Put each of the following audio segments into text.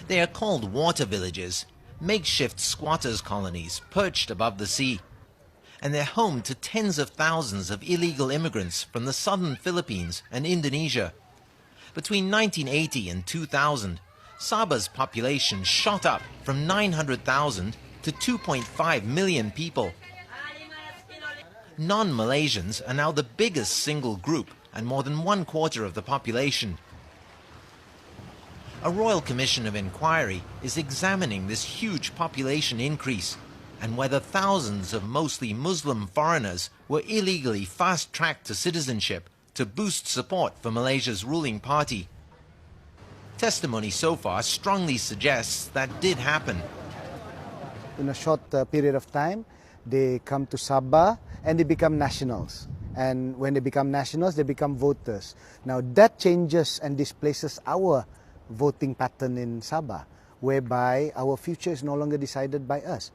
They are called water villages, makeshift squatters' colonies perched above the sea. And they're home to tens of thousands of illegal immigrants from the southern Philippines and Indonesia. Between 1980 and 2000, Sabah's population shot up from 900,000 to 2.5 million people. Non-Malaysians are now the biggest single group and more than 1/4 of the population. A Royal Commission of Inquiry is examining this huge population increase and whether thousands of mostly Muslim foreigners were illegally fast-tracked to citizenship to boost support for Malaysia's ruling party. Testimony so far strongly suggests that did happen. In a short period of time, they come to Sabah and they become nationals. And when they become nationals, they become voters. Now that changes and displaces our voting pattern in Sabah, whereby our future is no longer decided by us.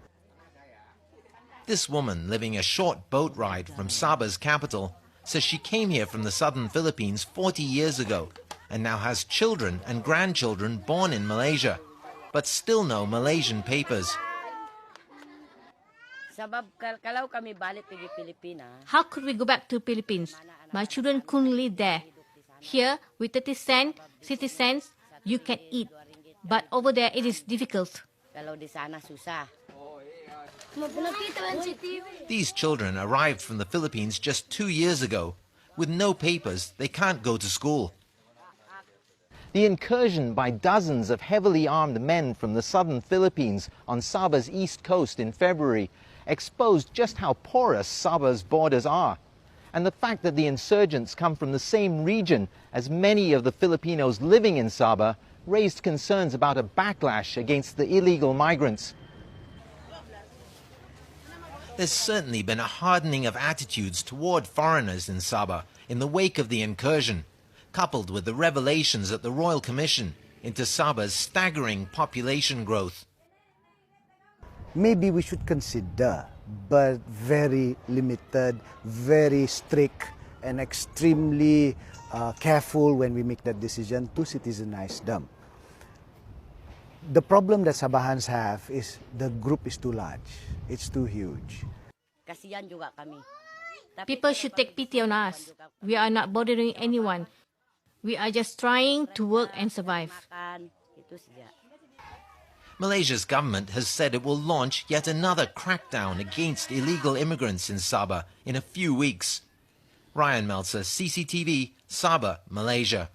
This woman, living a short boat ride from Sabah's capital, says she came here from the southern Philippines 40 years ago and now has children and grandchildren born in Malaysia, but still no Malaysian papers. How could we go back to Philippines? My children couldn't live there. Here, with 30 cents, 60 cents, you can eat. But over there, it is difficult. These children arrived from the Philippines just 2 years ago. With no papers, they can't go to school. The incursion by dozens of heavily armed men from the southern Philippines on Sabah's east coast in February exposed just how porous Sabah's borders are, and the fact that the insurgents come from the same region as many of the Filipinos living in Sabah raised concerns about a backlash against the illegal migrants. There's certainly been a hardening of attitudes toward foreigners in Sabah in the wake of the incursion, coupled with the revelations at the Royal Commission into Sabah's staggering population growth. Maybe we should consider, but very limited, very strict, and extremely careful when we make that decision to citizenize them. The problem that Sabahans have is the group is too large. It's too huge. People should take pity on us. We are not bothering anyone. We are just trying to work and survive. Malaysia's government has said it will launch yet another crackdown against illegal immigrants in Sabah in a few weeks. Ryan Meltzer, CCTV, Sabah, Malaysia.